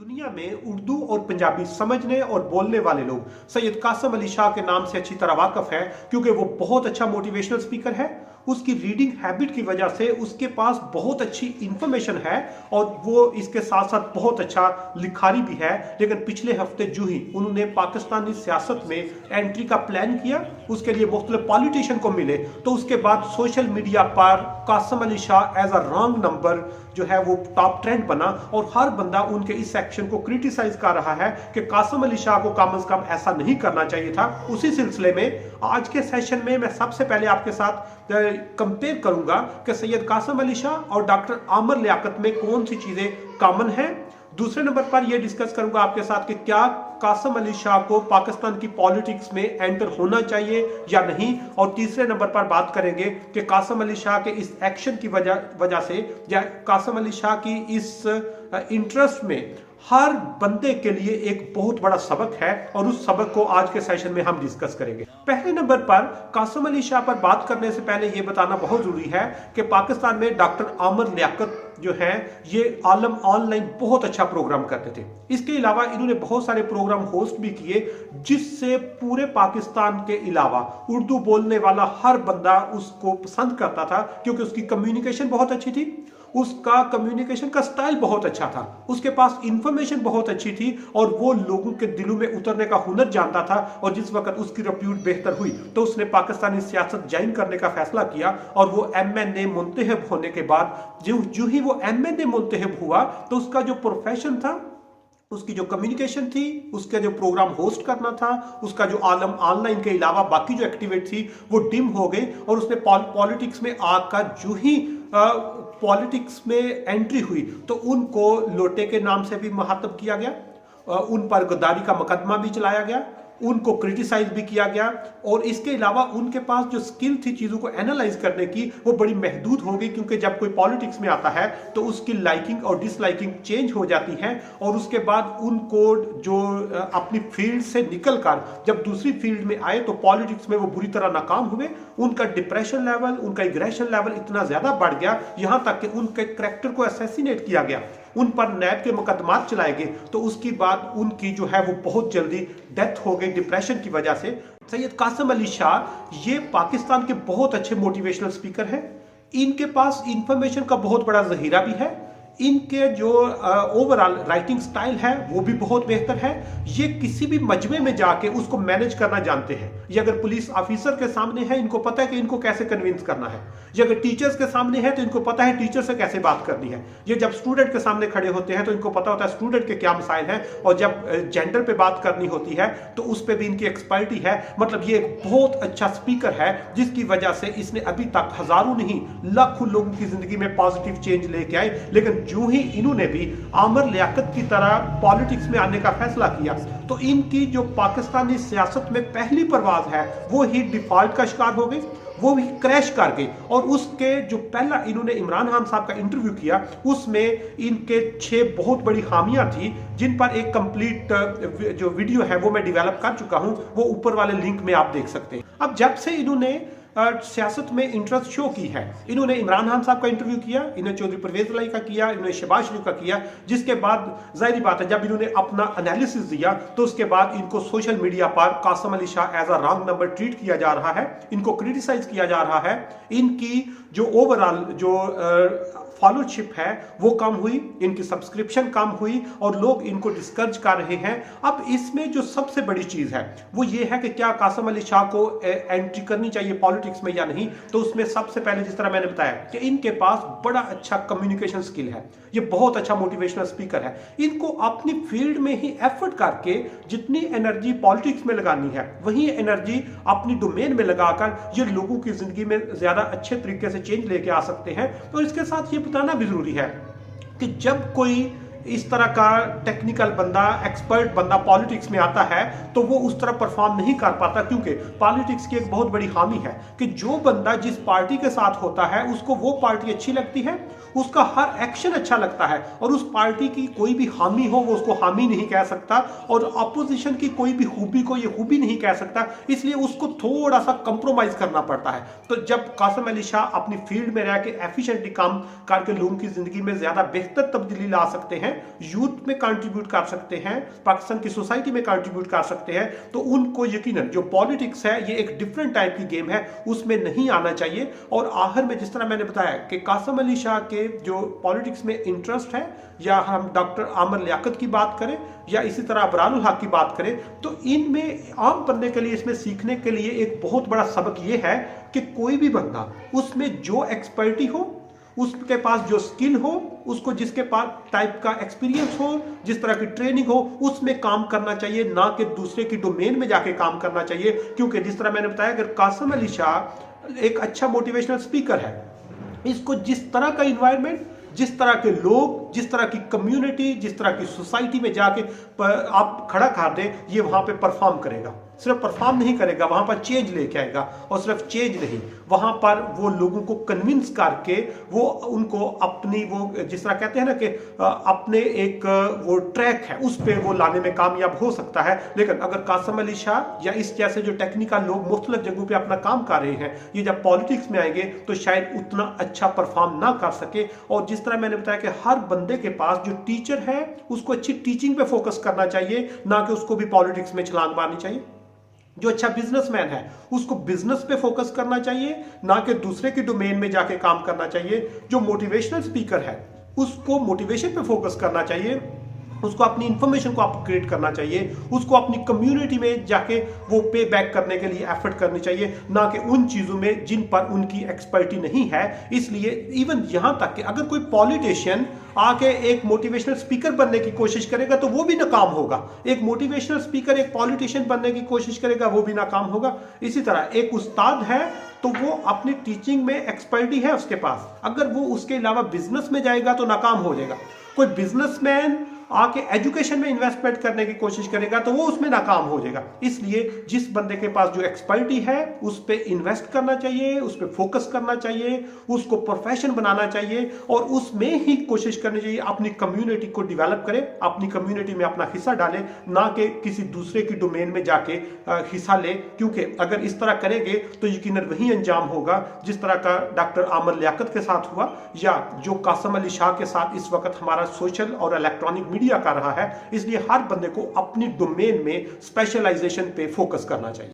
दुनिया में उर्दू और पंजाबी समझने और बोलने वाले लोग सैयद कासिम अली शाह के नाम से अच्छी तरह वाकफ है, क्योंकि वो बहुत अच्छा मोटिवेशनल स्पीकर है। उसकी रीडिंग हैबिट की वजह से उसके पास बहुत अच्छी इंफॉर्मेशन है और वो इसके साथ साथ बहुत अच्छा लिखारी भी है। लेकिन पिछले हफ्ते जो ही उन्होंने पाकिस्तानी सियासत में एंट्री का प्लान किया, उसके लिए मुख्तलिफ पॉलिटिशियन को मिले, तो उसके बाद सोशल मीडिया पर Qasim Ali Shah as a wrong number जो है वो टॉप ट्रेंड बना और हर बंदा उनके इस एक्शन को क्रिटिसाइज कर रहा है कि कासिम अली शाह को कम से कम ऐसा नहीं करना चाहिए था। उसी सिलसिले में आज के सेशन में मैं सबसे पहले आपके साथ कंपेयर करूंगा कि सैयद कासिम अली शाह और डॉक्टर आमर लियाकत में कौन सी चीजें कॉमन हैं। दूसरे नंबर पर यह डिस्कस करूंगा आपके साथ कि क्या कासिम अली शाह को पाकिस्तान की पॉलिटिक्स में एंटर होना चाहिए या नहीं, और तीसरे नंबर पर बात करेंगे कि कासिम अली शाह के इस एक्शन की वजह से या कासिम अली शाह की इस इंटरेस्ट में हर बंदे के लिए एक बहुत बड़ा सबक है और उस सबक को आज के सेशन में हम डिस्कस करेंगे। पहले नंबर पर कासिम अली शाह पर बात करने से पहले यह बताना बहुत जरूरी है कि पाकिस्तान में डॉक्टर आमर लियाकत जो है ये आलम ऑनलाइन बहुत अच्छा प्रोग्राम करते थे। इसके अलावा इन्होंने बहुत सारे प्रोग्राम होस्ट भी किए जिससे पूरे पाकिस्तान के अलावा उर्दू बोलने वाला हर बंदा उसको पसंद करता था, क्योंकि उसकी कम्युनिकेशन बहुत अच्छी थी, उसका कम्युनिकेशन का स्टाइल बहुत अच्छा था, उसके पास इंफॉर्मेशन बहुत अच्छी थी और वो लोगों के दिलों में उतरने का हुनर जानता था। और जिस वक्त उसकी रेप्यूट बेहतर हुई तो उसने पाकिस्तानी सियासत ज्वाइन करने का फैसला किया और वो MNA मुंतखब होने के बाद जो ही वो MNA मुंतखब हुआ तो उसका जो प्रोफेशन था, उसकी जो कम्युनिकेशन थी, उसका जो प्रोग्राम होस्ट करना था, उसका जो आलम ऑनलाइन के अलावा बाकी जो एक्टिविटी थी वो डिम हो गई और उसने पॉलिटिक्स में आकर जो ही पॉलिटिक्स में एंट्री हुई तो उनको लोटे के नाम से भी मुखातब किया गया, उन पर गद्दारी का मुकदमा भी चलाया गया, उनको क्रिटिसाइज भी किया गया और इसके अलावा उनके पास जो स्किल थी चीज़ों को एनालाइज करने की वो बड़ी महदूद हो गई, क्योंकि जब कोई पॉलिटिक्स में आता है तो उसकी लाइकिंग और डिसलाइकिंग चेंज हो जाती है और उसके बाद उनको जो अपनी फील्ड से निकलकर जब दूसरी फील्ड में आए तो पॉलिटिक्स में वो बुरी तरह नाकाम हुए। उनका डिप्रेशन लेवल, उनका एग्रेशन लेवल इतना ज़्यादा बढ़ गया यहाँ तक कि उनके करैक्टर को असैसिनेट किया गया, उन पर नैब के मुकदमात चलाए गए, तो उसके बाद उनकी जो है वो बहुत जल्दी डेथ हो गई डिप्रेशन की वजह से। सैयद कासिम अली शाह ये पाकिस्तान के बहुत अच्छे मोटिवेशनल स्पीकर हैं, इनके पास इंफॉर्मेशन का बहुत बड़ा जहीरा भी है, इनके जो ओवरऑल राइटिंग स्टाइल है वो भी बहुत बेहतर है। ये किसी भी मजमे में जाके उसको मैनेज करना जानते हैं। ये अगर पुलिस ऑफिसर के सामने है इनको पता है कि इनको कैसे कन्विंस करना है, ये अगर टीचर्स के सामने है तो इनको पता है टीचर से कैसे बात करनी है, ये जब स्टूडेंट के सामने खड़े होते हैं तो इनको पता होता है स्टूडेंट के क्या मसाइल हैं, और जब जेंडर पे बात करनी होती है तो उस पर भी इनकी एक्सपर्टी है। मतलब ये एक बहुत अच्छा स्पीकर है जिसकी वजह से इसने अभी तक हजारों नहीं लाखों लोगों की जिंदगी में पॉजिटिव चेंज लेके आए। लेकिन जो ही इन्होंने भी आमर लियाकत की तरह पॉलिटिक्स में आने का फैसला किया तो इनकी जो पाकिस्तानी सियासत में पहली परवाज है वो ही डिफॉल्ट का शिकार हो गई, वो भी क्रैश कर गई। और उसके जो पहला इन्होंने इमरान खान साहब का इंटरव्यू किया उसमें इनके 6 बहुत बड़ी खामियां थी जिन पर एक कंप्लीट जो वीडियो है वो मैं डेवलप कर चुका हूं, वो ऊपर वाले लिंक में आप देख सकते हैं। अब जब से इन्होंने सियासत में इंटरेस्ट शो की है, इन्होंने इमरान खान साहब का इंटरव्यू किया, इन्होंने चौधरी परवेज इलाही का किया, इन्होंने शहबाज शरीफ का किया, जिसके बाद जाहिर बात है जब इन्होंने अपना एनालिसिस दिया तो उसके बाद इनको सोशल मीडिया पर Qasim Ali Shah as a wrong number treat किया जा रहा है, इनको क्रिटिसाइज किया जा रहा है, इनकी जो ओवरऑल जो फॉलोशिप है वो कम हुई, इनकी सब्सक्रिप्शन कम हुई और लोग इनको डिस्करेज कर रहे हैं। अब इसमें जो सबसे बड़ी चीज है वो ये है कि क्या कासिम अली शाह को एंट्री करनी चाहिए पॉलिटिक्स में या नहीं। तो उसमें सबसे पहले जिस तरह मैंने बताया कि इनके पास बड़ा अच्छा कम्युनिकेशन स्किल है, ये बहुत अच्छा मोटिवेशनल स्पीकर है, इनको अपनी फील्ड में ही एफर्ट करके जितनी एनर्जी पॉलिटिक्स में लगानी है वही एनर्जी अपनी डोमेन में लगाकर ये लोगों की जिंदगी में ज्यादा अच्छे तरीके से चेंज लेके आ सकते हैं। तो इसके साथ ये बताना भी जरूरी है कि जब कोई इस तरह का टेक्निकल बंदा, एक्सपर्ट बंदा पॉलिटिक्स में आता है तो वो उस तरह परफॉर्म नहीं कर पाता, क्योंकि पॉलिटिक्स की एक बहुत बड़ी खामी है कि जो बंदा जिस पार्टी के साथ होता है उसको वो पार्टी अच्छी लगती है, उसका हर एक्शन अच्छा लगता है और उस पार्टी की कोई भी हामी हो वो उसको हामी नहीं कह सकता और अपोजिशन की कोई भी खूबी को ये खूबी नहीं कह सकता, इसलिए उसको थोड़ा सा कंप्रोमाइज करना पड़ता है। तो जब कासिम अली शाह अपनी फील्ड में रह के एफिशिएंटली काम करके लोगों की जिंदगी में ज्यादा बेहतर तब्दीली ला सकते हैं, यूथ में कंट्रीब्यूट कर सकते हैं, पाकिस्तान की सोसाइटी में कंट्रीब्यूट कर सकते हैं, तो उनको यकीनन जो पॉलिटिक्स है ये एक डिफरेंट टाइप की गेम है, उसमें नहीं आना चाहिए। और आखिर में जिस तरह मैंने बताया कि कासिम अली शाह के जो पॉलिटिक्स में इंटरेस्ट है, या हम डॉक्टर आमर लियाकत की बात करें या इसी तरह अबरारुल हक की बात करें, तो इनमें आम बंदे के लिए इसमें सीखने के लिए एक बहुत बड़ा सबक ये है कि कोई भी बंदा उसमें जो एक्सपर्टी हो, उसके पास जो स्किल हो, उसको जिसके पास टाइप का एक्सपीरियंस हो, जिस तरह की ट्रेनिंग हो, उसमें काम करना चाहिए, ना कि दूसरे की डोमेन में जाके काम करना चाहिए। क्योंकि जिस तरह मैंने बताया, अगर कासिम अली शाह एक अच्छा मोटिवेशनल स्पीकर है, इसको जिस तरह का इन्वायरमेंट, जिस तरह के लोग, जिस तरह की कम्युनिटी, जिस तरह की सोसाइटी में जाके आप खड़ा कर दें, ये वहां पे परफॉर्म करेगा। सिर्फ परफॉर्म नहीं करेगा, वहां पर चेंज लेके आएगा। और सिर्फ चेंज नहीं, वहां पर वो लोगों को कन्विंस करके वो उनको अपनी वो जिस तरह कहते हैं ना कि अपने एक वो ट्रैक है उस पर वो लाने में कामयाब हो सकता है। लेकिन अगर कासिम अली शाह या इस जैसे जो टेक्निकल लोग मुख्तलिफ जगहों पे अपना काम कर रहे हैं, ये जब पॉलिटिक्स में आएंगे तो शायद उतना अच्छा परफॉर्म ना कर सके। और जिस तरह मैंने बताया कि हर बंदे के पास जो टीचर है उसको अच्छी टीचिंग पे फोकस करना चाहिए, ना कि उसको भी पॉलिटिक्स में छलांग मारनी चाहिए। जो अच्छा बिजनेसमैन है उसको बिजनेस पे फोकस करना चाहिए, ना कि दूसरे की डोमेन में जाके काम करना चाहिए। जो मोटिवेशनल स्पीकर है उसको मोटिवेशन पे फोकस करना चाहिए, उसको अपनी इंफॉर्मेशन को अपग्रेड करना चाहिए, उसको अपनी कम्युनिटी में जाके वो पे बैक करने के लिए एफर्ट करनी चाहिए, ना कि उन चीज़ों में जिन पर उनकी एक्सपर्टी नहीं है। इसलिए इवन यहाँ तक कि अगर कोई पॉलिटिशियन आके एक मोटिवेशनल स्पीकर बनने की कोशिश करेगा तो वो भी नाकाम होगा। एक मोटिवेशनल स्पीकर एक पॉलिटिशियन बनने की कोशिश करेगा, वो भी नाकाम होगा। इसी तरह एक उस्ताद है तो वो अपनी टीचिंग में एक्सपर्टी है उसके पास, अगर वो उसके अलावा बिजनेस में जाएगा तो नाकाम हो जाएगा। कोई बिजनेसमैन आके एजुकेशन में इन्वेस्टमेंट करने की कोशिश करेगा तो वो उसमें नाकाम हो जाएगा। इसलिए जिस बंदे के पास जो एक्सपर्टी है उस पर इन्वेस्ट करना चाहिए, उस पर फोकस करना चाहिए, उसको प्रोफेशन बनाना चाहिए और उसमें ही कोशिश करनी चाहिए अपनी कम्युनिटी को डेवलप करे, अपनी कम्युनिटी में अपना हिस्सा डाले, ना कि किसी दूसरे की डोमेन में जाके हिस्सा ले। क्योंकि अगर इस तरह करेंगे तो यकीनन वही अंजाम होगा जिस तरह का डॉक्टर आमर लियाकत के साथ हुआ, या जो कासिम अली शाह के साथ इस वक्त हमारा सोशल और इलेक्ट्रॉनिक मीडिया कर रहा है। इसलिए हर बंदे को अपनी डोमेन में स्पेशलाइजेशन पे फोकस करना चाहिए।